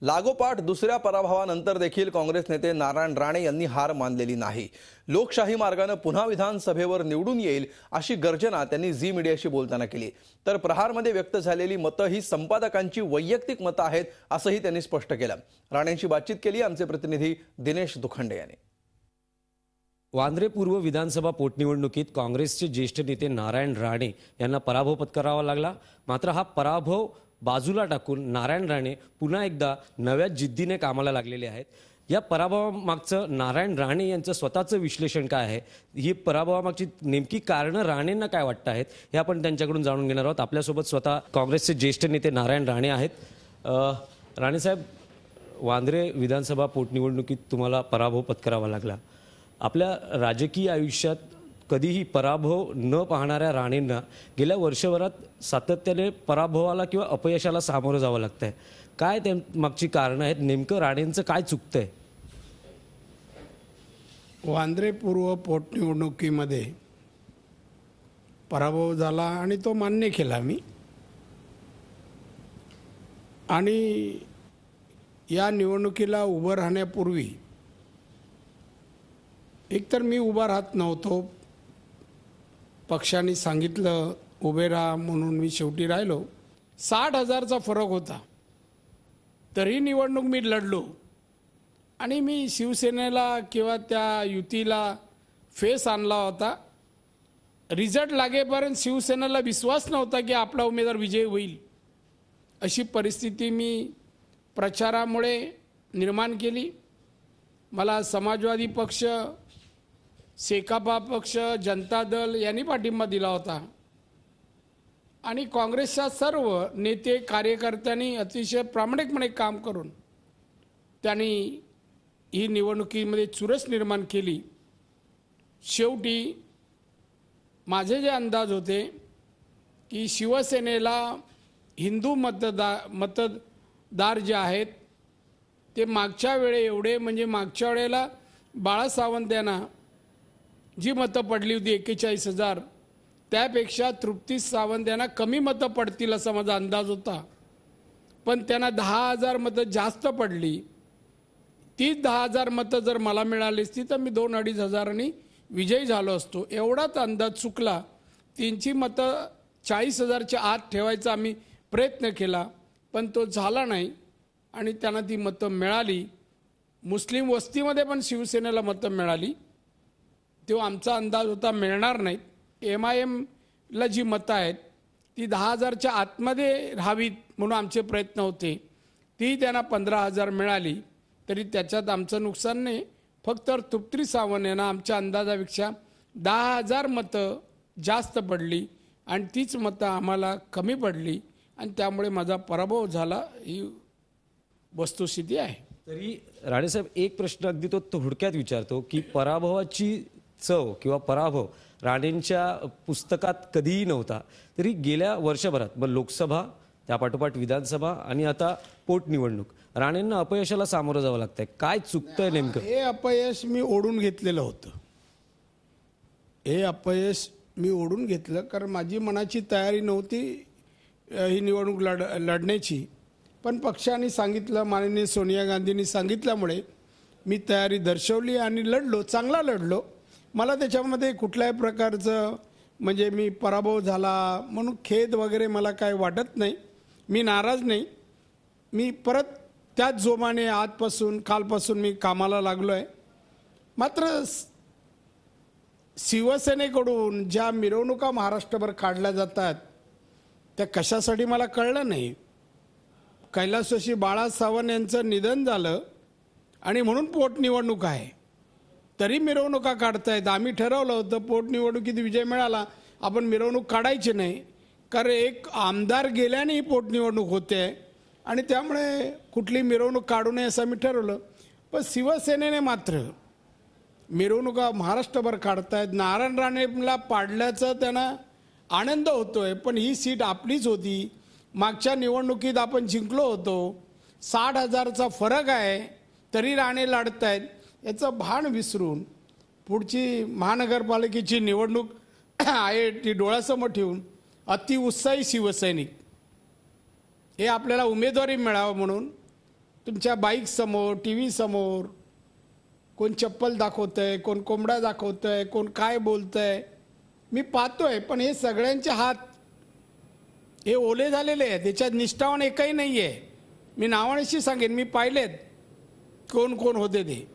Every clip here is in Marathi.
लागोपाठ दुसऱ्या पराभवानंतर देखील काँग्रेस नेते नारायण राणे यांनी हार मानलेली नाही। लोकशाही मार्गाने पुन्हा विधानसभेवर निवडून येईल अशी गर्जना त्यांनी झी मीडियाशी बोलताना केली। तर प्रहारमध्ये व्यक्त झालेली मतं ही संपादकांची वैयक्तिक मतं आहेत असंही त्यांनी स्पष्ट केलं। राणेंशी बातचीत केली आमचे प्रतिनिधी दिनेश दुखंडे यांनी। वांद्रे पूर्व विधानसभा पोटनिवडणुकीत काँग्रेसचे ज्येष्ठ नेते नारायण राणे यांना पराभव पत्करावा लागला। मात्र हा पराभव बाजूला टाकून नारायण राणे पुन्हा एकदा नव्या जिद्दीने कामाला लागलेले आहेत। या पराभवामागचं नारायण राणे यांचं स्वतःचं विश्लेषण काय आहे, ही पराभवामागची नेमकी कारणं राणेंना काय वाटत आहेत हे आपण त्यांच्याकडून जाणून घेणार आहोत। आपल्यासोबत स्वतः काँग्रेसचे ज्येष्ठ नेते नारायण राणे आहेत। राणे साहेब, वांद्रे विधानसभा पोटनिवडणुकीत तुम्हाला पराभव पत्करावा लागला। आपल्या राजकीय आयुष्यात कधीही पराभव न पाहणाऱ्या राणेंना गेल्या वर्षभरात सातत्याने पराभवाला किंवा अपयशाला सामोरं जावं लागतंय। काय त्या मागची कारणं आहेत, नेमकं राणेंचं काय चुकतंय? वांद्रे पूर्व पोटनिवडणुकीमध्ये पराभव झाला आणि तो मान्य केला मी। आणि या निवडणुकीला उभं राहण्यापूर्वी एकतर मी उभा राहत नव्हतो, पक्षाने सांगितलं उभे राहा म्हणून मी शेवटी राहिलो। 60,000चा फरक होता तरी निवडणूक मी लढलो आणि मी शिवसेनेला किंवा त्या युतीला फेस आणला होता। रिझल्ट लागेपर्यंत शिवसेनेला विश्वास नव्हता की आपला उमेदवार विजयी होईल। अशी परिस्थिती मी प्रचारामुळे निर्माण केली। मला समाजवादी पक्ष, सेकापा पक्ष, जनता दल यांनी पाठिंबा दिला होता आणि काँग्रेसच्या सर्व नेते कार्यकर्त्यांनी अतिशय प्रामाणिकपणे काम करून त्यांनी ही निवडणुकीमध्ये चुरस निर्माण केली। शेवटी माझे जे अंदाज होते की शिवसेनेला हिंदू मतदार जे आहेत ते मागच्या वेळे एवढे, म्हणजे मागच्या वेळेला बाळा सावंत यांना जी मतं पडली होती 41,000, त्यापेक्षा तृप्ती सावंत यांना कमी मतं पडतील असा माझा अंदाज होता। पण त्यांना 10,000 मतं जास्त पडली। ती 10,000 मतं जर मला मिळाली असती तर मी 2-2.5 हजारांनी विजयी झालो असतो। एवढाच अंदाज चुकला। त्यांची मतं 40,000च्या आत ठेवायचा आम्ही प्रयत्न केला पण तो झाला नाही आणि त्यांना ती मतं मिळाली। मुस्लिम वस्तीमध्ये पण शिवसेनेला मतं मिळाली। तो आमचा अंदाज होता मिळणार नाहीत। MIMला जी मतं आहेत ती 10,000च्या आतमध्ये राहावीत म्हणून आमचे प्रयत्न होते। ती त्यांना 15,000 मिळाली तरी त्याच्यात आमचं नुकसान नाही। फक्त तृप्ती सावंत यांना आमच्या अंदाजापेक्षा 10,000 मतं जास्त पडली आणि तीच मतं आम्हाला कमी पडली आणि त्यामुळे माझा पराभव झाला, ही वस्तुस्थिती आहे। तरी राणेसाहेब, एक प्रश्न अगदी तो थोडक्यात विचारतो की पराभवाची चव किंवा पराभव राणेंच्या पुस्तकात कधीही नव्हता, तरी गेल्या वर्षभरात मग लोकसभा, त्यापाठोपाठ विधानसभा आणि आता पोटनिवडणूक, राणेंना अपयशाला सामोरं जावं लागतंय। काय चुकतंय नेमकं? हे अपयश मी ओढून घेतलेलं होतं। हे अपयश मी ओढून घेतलं कारण माझी मनाची तयारी नव्हती ही निवडणूक लढण्याची। पण पक्षाने सांगितलं, माननीय सोनिया गांधींनी सांगितल्यामुळे मी तयारी दर्शवली आणि लढलो, चांगला लढलो। मला त्याच्यामध्ये कुठल्याही प्रकारचं म्हणजे मी पराभव झाला म्हणून खेद वगैरे मला काय वाटत नाही। मी नाराज नाही। मी परत त्याच जोमाने आजपासून, कालपासून मी कामाला लागलो आहे। मात्र शिवसेनेकडून ज्या मिरवणुका महाराष्ट्रभर काढल्या जातात त्या कशासाठी मला कळलं नाही। कैलासवासी बाळा सावंत यांचं निधन झालं आणि म्हणून पोटनिवडणूक आहे तरी मिरवणुका काढतायत। आम्ही ठरवलं होतं पोटनिवडणुकीत विजय मिळाला आपण मिरवणूक काढायची नाही, कारण एक आमदार गेल्याने ही पोटनिवडणूक होते आणि त्यामुळे कुठली मिरवणूक काढू नये असं आम्ही ठरवलं। पण शिवसेनेने मात्र मिरवणुका महाराष्ट्रभर काढतायत। नारायण राणेंना पाडल्याचा त्यांना आनंद होतोय, पण ही सीट आपलीच होती। मागच्या निवडणुकीत आपण जिंकलो होतो। 60,000चा फरक आहे तरी राणे लढतायत, याचं भान विसरून पुढची महानगरपालिकेची निवडणूक आहे ती डोळ्यासमोर ठेवून अतिउत्साही शिवसैनिक हे आपल्याला उमेदवारी मिळावं म्हणून तुमच्या बाईक समोर, टी व्ही समोर कोण चप्पल दाखवतंय, कोण कोंबडा दाखवतंय, कोण काय बोलतंय, मी पाहतोय. पण हे सगळ्यांचे हात हे ओले झालेले आहेत, त्याच्यात निष्ठावान एकही नाही आहे. मी नावानिशी सांगेन, मी पाहिलेत कोण कोण होते ते.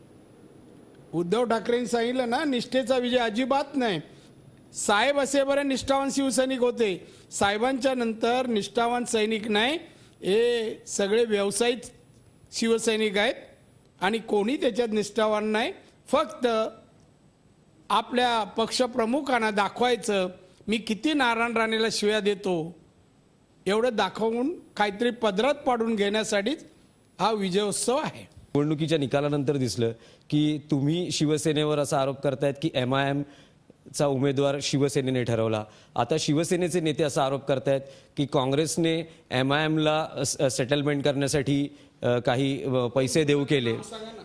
उद्धव ठाकरेंनी सांगितलं ना, निष्ठेचा विजय अजिबात नाही. साहेब असे बरे निष्ठावान शिवसैनिक होते, साहेबांच्या नंतर निष्ठावान सैनिक नाही, हे सगळे व्यावसायिक शिवसैनिक आहेत आणि कोणी त्याच्यात निष्ठावान नाही. फक्त आपल्या पक्षप्रमुखांना दाखवायचं मी किती नारायण राणेला शिव्या देतो एवढं दाखवून काहीतरी पदरात पाडून घेण्यासाठीच हा विजयोत्सव आहे. निवडणुकीच्या निकालानंतर दिसलं की तुम्ही शिवसेनेवर असा आरोप करतायत की MIM चा उमेदवार शिवसेनेने ठरवला. आता शिवसेनेचे नेते असा आरोप करतायत की काँग्रेसने MIM ला सेटलमेंट करण्यासाठी काही पैसे देऊ केले.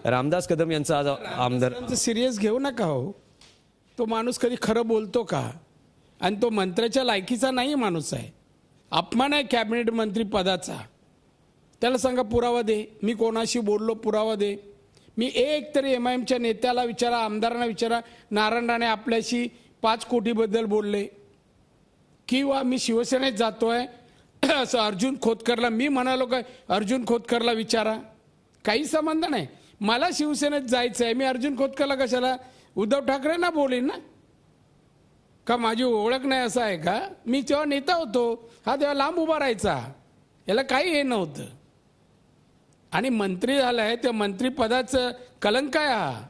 रामदास कदम यांचा आज आमदार. सिरियस घेऊ नका हो. तो माणूस कधी खरं बोलतो का? आणि तो मंत्र्याच्या लायकीचा नाही माणूस आहे. अपमान आहे कॅबिनेट मंत्री पदाचा. त्याला सांगा पुरावा दे, मी कोणाशी बोललो पुरावा दे. मी एक तरी MIMच्या नेत्याला विचारा, आमदारांना विचारा, नारायण राणे आपल्याशी 5 कोटीबद्दल बोलले किंवा मी शिवसेनेत जातोय असं अर्जुन खोतकरला मी म्हणालो काय? अर्जुन खोतकरला विचारा. काही संबंध नाही. मला शिवसेनेत जायचं आहे, मी अर्जुन खोतकरला कशाला? उद्धव ठाकरेंना बोलेन ना. का माझी ओळख नाही असं आहे का? मी तेव्हा नेता होतो, हा तेव्हा लांब उभा राहायचा, याला काही हे नव्हतं. आणि मंत्री झालाय, त्या मंत्रीपदाचं कलंक आहे हा.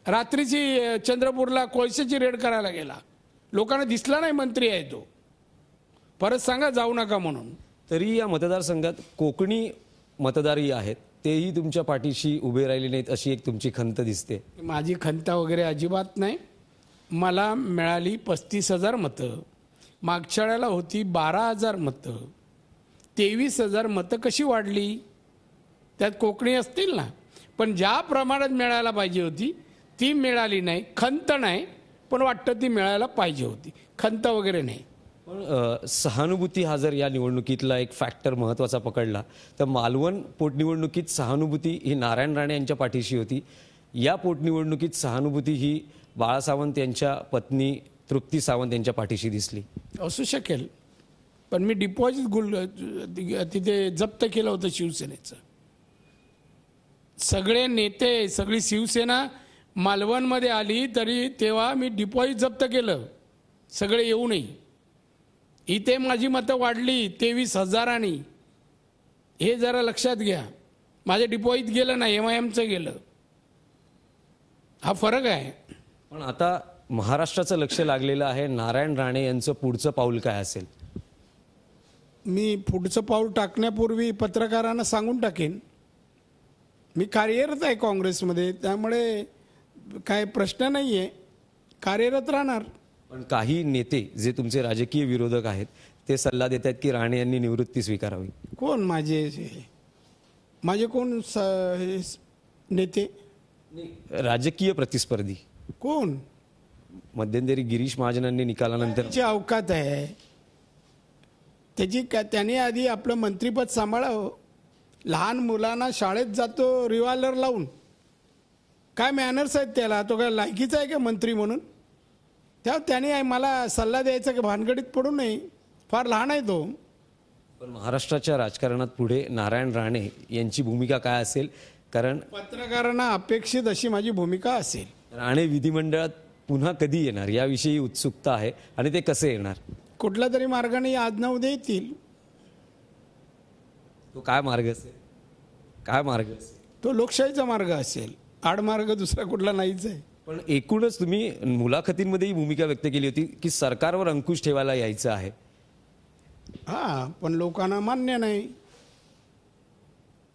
रात्रीची चंद्रपूरला कोळशाची रेड करायला गेला, लोकांना दिसला नाही मंत्री आहे तो. परत सांगा जाऊ नका म्हणून. तरी या मतदारसंघात कोकणी मतदारही आहेत, तेही तुमच्या पाठीशी उभे राहिले नाहीत अशी एक तुमची खंत दिसते. माझी खंत वगैरे अजिबात नाही. मला मिळाली 35,000 मतं, मागच्या वेळेला होती 12,000 मतं. 23,000 मतं कशी वाढली? त्यात कोकणी असतील ना. पण ज्या प्रमाणात मिळायला पाहिजे होती ती मिळाली नाही. खंत नाही, पण वाटतं ती मिळायला पाहिजे होती. खंत वगैरे नाही. पण सहानुभूती हा जर या निवडणुकीतला एक फॅक्टर महत्त्वाचा पकडला तर मालवण पोटनिवडणुकीत सहानुभूती ही नारायण राणे यांच्या पाठीशी होती. या पोटनिवडणुकीत सहानुभूती ही बाळा सावंत यांच्या पत्नी तृप्ती सावंत यांच्या पाठीशी दिसली. असू शकेल, पण मी डिपॉझिट तिथे जप्त केलं होतं शिवसेनेचं. सगळे नेते, सगळी शिवसेना मालवणमध्ये आली तरी तेव्हा मी डिपॉझिट जप्त केलं, सगळे येऊनही. इथे माझी मतं वाढली 23,000. हे जरा लक्षात घ्या. माझं डिपॉझिट गेलं नाही, MIMचं गेलं. हा फरक आहे. पण आता महाराष्ट्राचं लक्ष लागलेलं आहे. नारायण राणे यांचं पुढचं पाऊल काय असेल? मी पुढचं पाऊल टाकण्यापूर्वी पत्रकारांना सांगून टाकेन, मी कार्यरत आहे काँग्रेसमध्ये, त्यामुळे काय प्रश्न नाही आहे, कार्यरत राहणार. पण काही नेते जे तुमचे राजकीय विरोधक आहेत ते सल्ला देतात की राणे यांनी निवृत्ती स्वीकारावी. कोण माझे कोण नेते? राजकीय प्रतिस्पर्धी कोण? मध्यंतरी गिरीश महाजनांनी निकालानंतर त्याची अवकात आहे त्याची. त्याने आधी आपलं मंत्रीपद सांभाळावं. लहान मुलांना शाळेत जातो रिव्हॉल्वर लावून, काय मॅनर्स आहेत त्याला? तो काय लायकीचा आहे का मंत्री म्हणून? तेव्हा त्याने मला सल्ला द्यायचा की भानगडीत पडू नये, फार लहान आहे तो. पण महाराष्ट्राच्या राजकारणात पुढे नारायण राणे यांची भूमिका काय असेल? कारण पत्रकारांना अपेक्षित अशी माझी भूमिका असेल. राणे विधिमंडळात पुन्हा कधी येणार याविषयी उत्सुकता आहे आणि ते कसे येणार? कुठल्या तरी मार्गाने आज ना उद्या येतील. तो काय मार्ग असेल? काय मार्ग असेल? तो लोकशाहीचा मार्ग असेल, आडमार्ग दुसरा कुठला नाहीच आहे. पण एकूणच तुम्ही मुलाखतींमध्ये ही भूमिका व्यक्त केली होती की सरकारवर अंकुश ठेवायला यायचं आहे. हा, पण लोकांना मान्य नाही.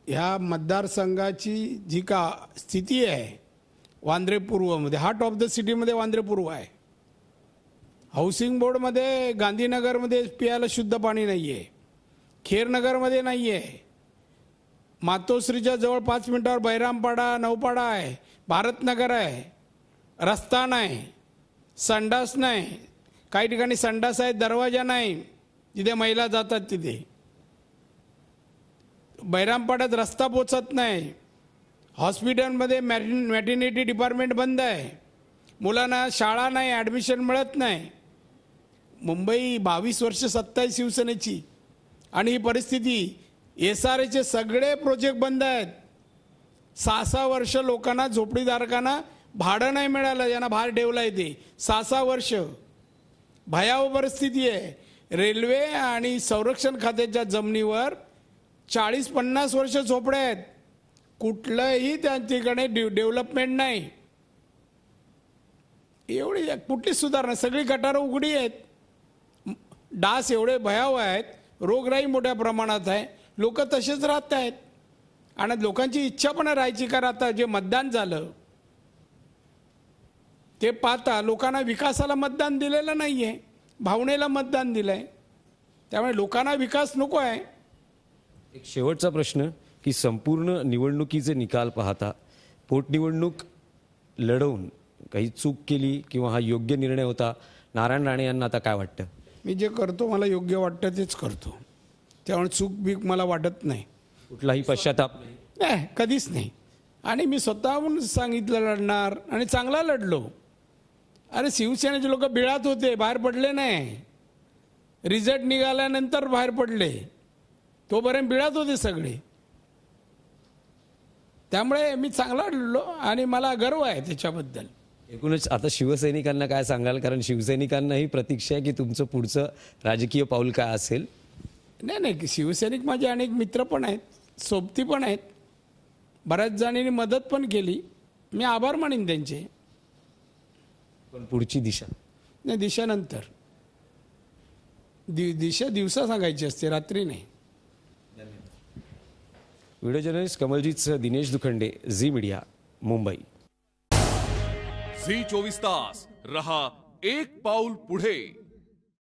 ह्या मतदारसंघाची जी का स्थिती आहे वांद्रे पूर्वमध्ये, हार्ट ऑफ द सिटीमध्ये वांद्रे पूर्व आहे. हाऊसिंग बोर्डमध्ये गांधीनगरमध्ये प्यायला शुद्ध पाणी नाही आहे, खेरनगरमध्ये नाही आहे, मातोश्रीच्या जवळ 5 मिनिटावर बैरामपाडा नौपाडा आहे, भारतनगर आहे, रस्ता नाही, संडास नाही, काही ठिकाणी संडास आहे दरवाजा नाही जिथे महिला जातात तिथे. बैरामपाड्यात रस्ता पोचत नाही, हॉस्पिटलमध्ये मॅटर्निटी डिपार्टमेंट बंद आहे, मुलांना शाळा नाही, ॲडमिशन मिळत नाही. मुंबई 22 वर्ष सत्ता आहे शिवसेनेची आणि ही परिस्थिती. SRAचे सगळे प्रोजेक्ट बंद आहेत. 6-6 वर्ष लोकांना, झोपडीधारकांना भाडं नाही मिळालं, ज्यांना भार ठेवला आहे ते. 6-6 वर्ष भयावह परिस्थिती आहे. रेल्वे आणि संरक्षण खात्याच्या जमिनीवर 40-50 वर्ष झोपड्या आहेत. कुठलंही त्या ठिकाणी डेव्हलपमेंट नाही. एवढी कुठलीच सुधारणा, सगळी गटारं उघडी आहेत. डास एवढे भयावह आहेत, रोगराई मोठ्या प्रमाणात आहे, लोक तसेच राहत आहेत. आणि लोकांची इच्छा पण राहायची, कारण आता जे मतदान झालं ते पाहता लोकांना विकासाला मतदान दिलेलं नाही आहे, भावनेला मतदान दिलं आहे. त्यामुळे लोकांना विकास नको आहे. एक शेवटचा प्रश्न की संपूर्ण निवडणुकीचे निकाल पाहता पोटनिवडणूक लढवून काही चूक केली किंवा हा योग्य निर्णय होता, नारायण राणे यांना आता काय वाटतं? मी जे करतो मला योग्य वाटतं तेच करतो, त्यामुळे चूक बीक मला वाटत नाही. कुठलाही पश्चाताप नाही, कधीच नाही. आणि मी स्वतःहून सांगितलं लढणार आणि चांगला लढलो. अरे शिवसेनेचे लोक बिळात होते, बाहेर पडले नाही. रिझल्ट निघाल्यानंतर बाहेर पडले, तोपर्यंत बिळात होते सगळे. त्यामुळे मी चांगला लढलो आणि मला गर्व आहे त्याच्याबद्दल. एकूणच आता शिवसैनिकांना काय सांगाल? कारण शिवसैनिकांनाही प्रतीक्षा आहे की तुमचं पुढचं राजकीय पाऊल काय असेल. नाही, शिवसैनिक माझे अनेक मित्र पण आहेत, सोबती पण आहेत, बऱ्याच जणांनी मदत पण केली. मी आभार मानेन त्यांचे. पण पुढची दिशा नाही, दिशानंतर दिशा दिवसा सांगायची असते, रात्री नाही. Video journalist Kamaljeet Dinesh Dukhande, Zee media, Mumbai. Zee 24 तास रहा एक पाऊल पुढे.